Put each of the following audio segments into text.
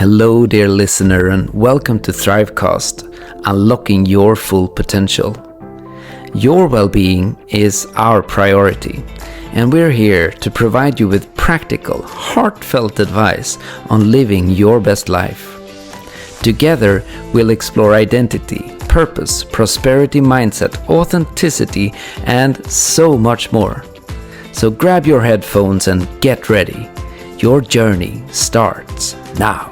Hello, dear listener, and welcome to Thrivecast, unlocking your full potential. Your well-being is our priority, and we're here to provide you with practical, heartfelt advice on living your best life. Together, we'll explore identity, purpose, prosperity mindset, authenticity, and so much more. So grab your headphones and get ready. Your journey starts now.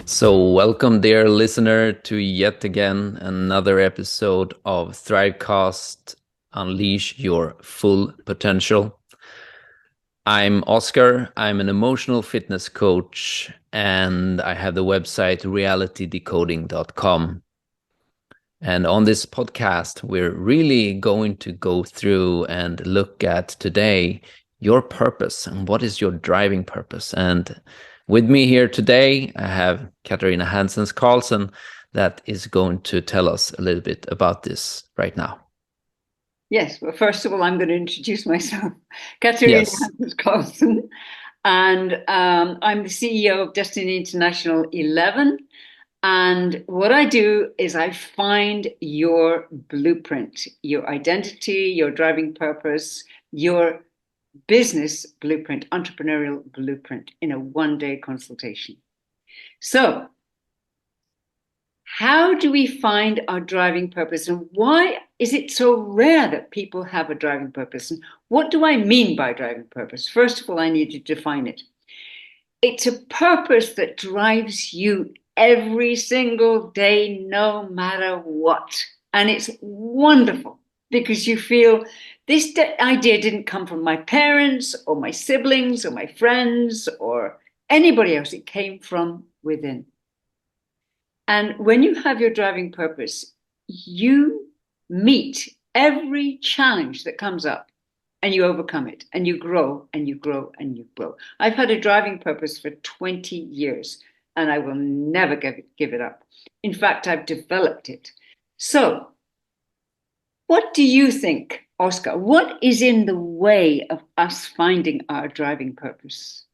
So welcome, dear listener, to yet again another episode of Thrivecast, Unleash Your Full Potential. I'm Oscar. I'm an emotional fitness coach, and I have the website realitydecoding.com. And on this podcast, we're really going to go through and look at today your purpose and what is your driving purpose. And with me here today, I have Katarina Hanssens Carlsson that is going to tell us a little bit about this right now. Yes, well, first of all, I'm going to introduce myself, Katarina Hanssens Carlsson, and I'm the CEO of Destiny International 11. And what I do is I find your blueprint, your identity, your driving purpose, your business blueprint, entrepreneurial blueprint in a one-day consultation. So, how do we find our driving purpose, and why is it so rare that people have a driving purpose? And what do I mean by driving purpose? First of all, I need to define it. It's a purpose that drives you every single day, no matter what. And it's wonderful because you feel this idea didn't come from my parents or my siblings or my friends or anybody else. It came from within. And when you have your driving purpose, you meet every challenge that comes up and you overcome it and you grow and you grow and you grow. I've had a driving purpose for 20 years and I will never give it up. In fact, I've developed it. So, what do you think, Oscar? What is in the way of us finding our driving purpose?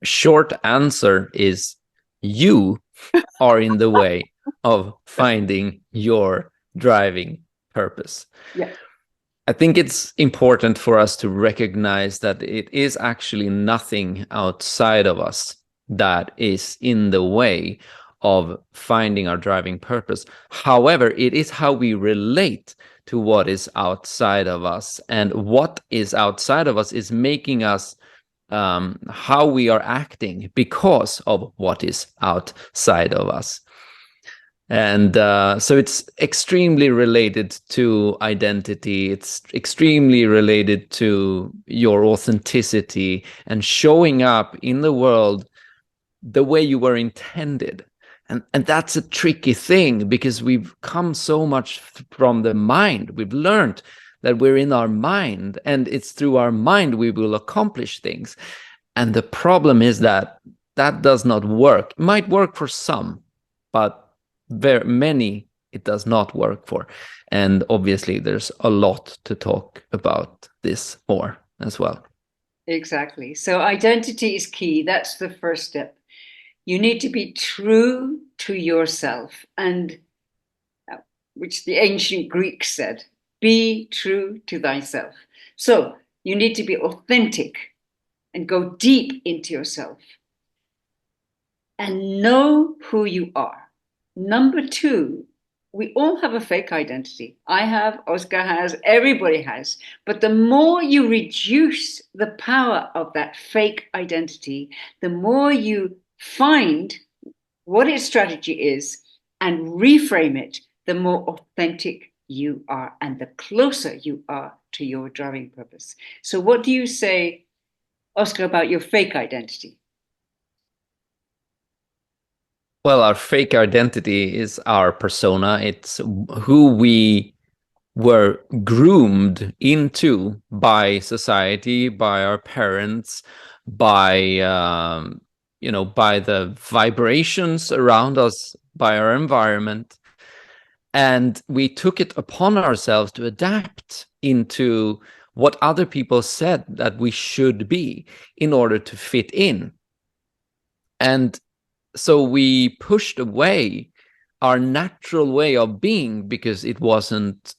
Short answer is you are in the way of finding your driving purpose. Yeah. I think it's important for us to recognize that it is actually nothing outside of us that is in the way of finding our driving purpose. However, it is how we relate to what is outside of us, and what is outside of us is making us how we are acting because of what is outside of us. And so it's extremely related to identity. It's extremely related to your authenticity and showing up in the world the way you were intended. And that's a tricky thing because we've come so much from the mind. We've learned that we're in our mind, and it's through our mind we will accomplish things. And the problem is that that does not work. It might work for some, but very many it does not work for. And obviously there's a lot to talk about this more as well. Exactly. So identity is key. That's the first step. You need to be true to yourself, and which the ancient Greeks said, be true to thyself. So you need to be authentic and go deep into yourself and know who you are. Number two, we all have a fake identity. I have, Oscar has, everybody has. But the more you reduce the power of that fake identity, the more you find what its strategy is and reframe it, the more authentic you are and the closer you are to your driving purpose. So what do you say, Oscar, about your fake identity? Well, our fake identity is our persona. It's who we were groomed into by society, by our parents, by by the vibrations around us, by our environment. And we took it upon ourselves to adapt into what other people said that we should be in order to fit in. And so we pushed away our natural way of being because it wasn't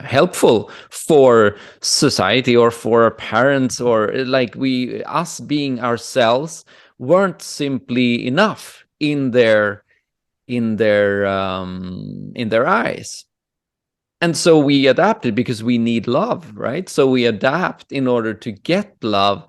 helpful for society or for our parents, or like us being ourselves weren't simply enough in their eyes. And so we adapted because we need love, right? So we adapt in order to get love.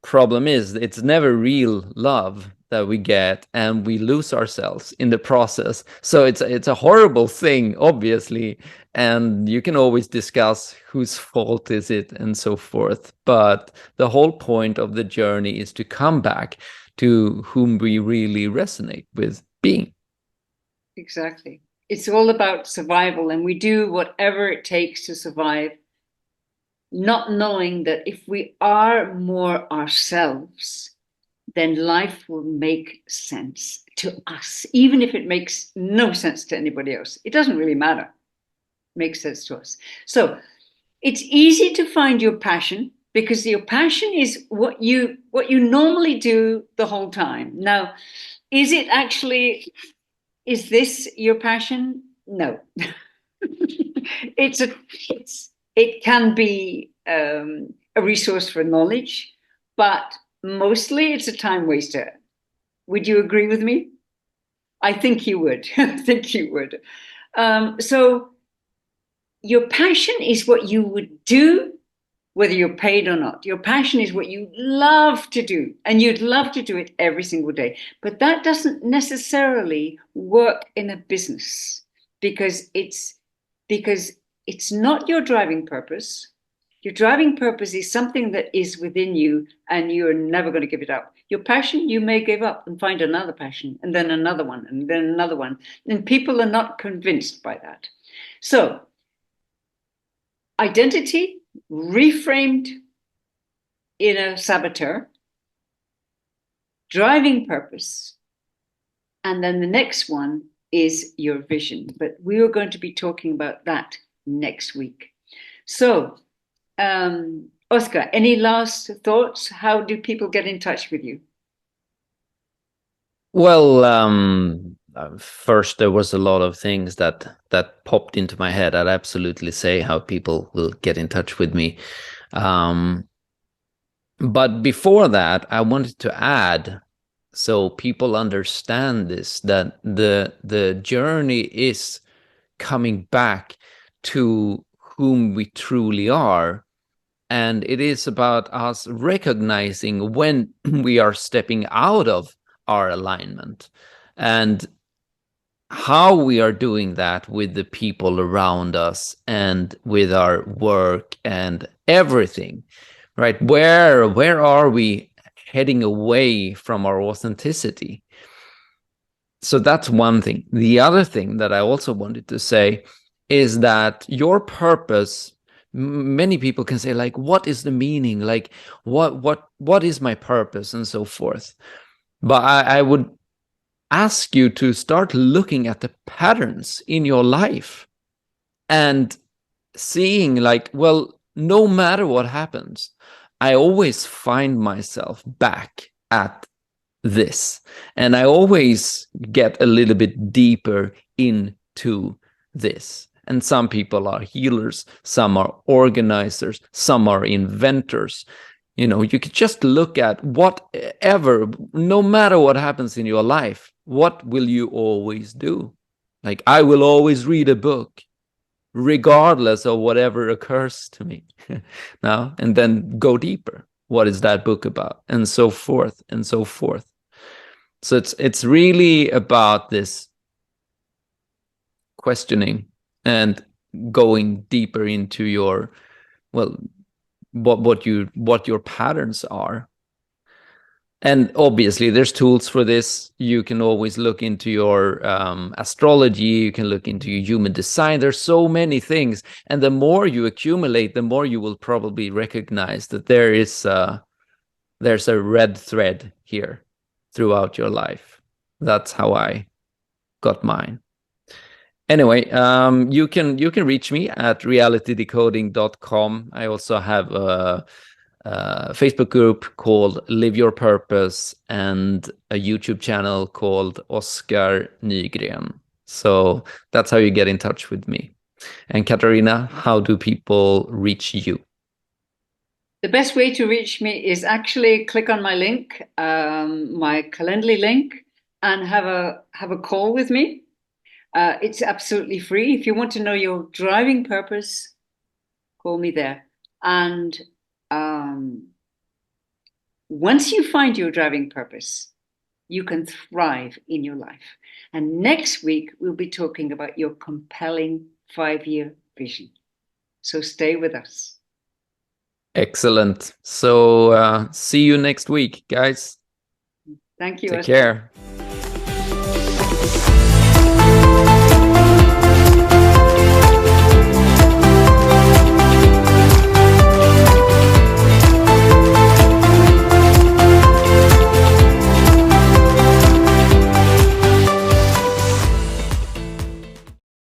Problem is, it's never real love that we get, and we lose ourselves in the process. So it's a horrible thing, obviously, and you can always discuss whose fault is it and so forth. But the whole point of the journey is to come back to whom we really resonate with being. Exactly. It's all about survival, and we do whatever it takes to survive, not knowing that if we are more ourselves, then life will make sense to us, even if it makes no sense to anybody else. It doesn't really matter. It makes sense to us. So it's easy to find your passion, because your passion is what you normally do the whole time. Now, is this your passion? No. It can be a resource for knowledge, but mostly it's a time waster. Would you agree with me? I think you would. I think you would. So your passion is what you would do whether you're paid or not. Your passion is what you love to do, and you'd love to do it every single day. But that doesn't necessarily work in a business, because it's not your driving purpose. Your driving purpose is something that is within you, and you're never going to give it up. Your passion, you may give up and find another passion, and then another one, and then another one. And people are not convinced by that. So, identity reframed in a saboteur, driving purpose, and then the next one is your vision. But we are going to be talking about that next week. So, Oscar, any last thoughts? How do people get in touch with you? Well, first there was a lot of things that popped into my head. I'd absolutely say how people will get in touch with me. But before that, I wanted to add, so people understand this, that the journey is coming back to whom we truly are. And it is about us recognizing when we are stepping out of our alignment, and how we are doing that with the people around us and with our work and everything, right? Where are we heading away from our authenticity? So that's one thing. The other thing that I also wanted to say is that your purpose, many people can say, like, what is the meaning? Like, what is my purpose, and so forth. But I would ask you to start looking at the patterns in your life and seeing, like, well, no matter what happens, I always find myself back at this, and I always get a little bit deeper into this. And some people are healers, some are organizers, some are inventors. You could just look at whatever, no matter what happens in your life, what will you always do? Like, I will always read a book, regardless of whatever occurs to me. Now, and then go deeper. What is that book about? And so forth, and so forth. So it's really about this questioning and going deeper into your, well, what your patterns are. And obviously, there's tools for this. You can always look into your astrology. You can look into your human design. There's so many things. And the more you accumulate, the more you will probably recognize that there's a red thread here throughout your life. That's how I got mine. Anyway, you can reach me at realitydecoding.com. I also have a Facebook group called Live Your Purpose and a YouTube channel called Oscar Nygren. So that's how you get in touch with me. And Katarina, how do people reach you? The best way to reach me is actually click on my link, my Calendly link, and have a call with me. It's absolutely free. If you want to know your driving purpose, call me there. And once you find your driving purpose, you can thrive in your life. And next week, we'll be talking about your compelling 5-year vision. So stay with us. Excellent. So see you next week, guys. Thank you. Take care.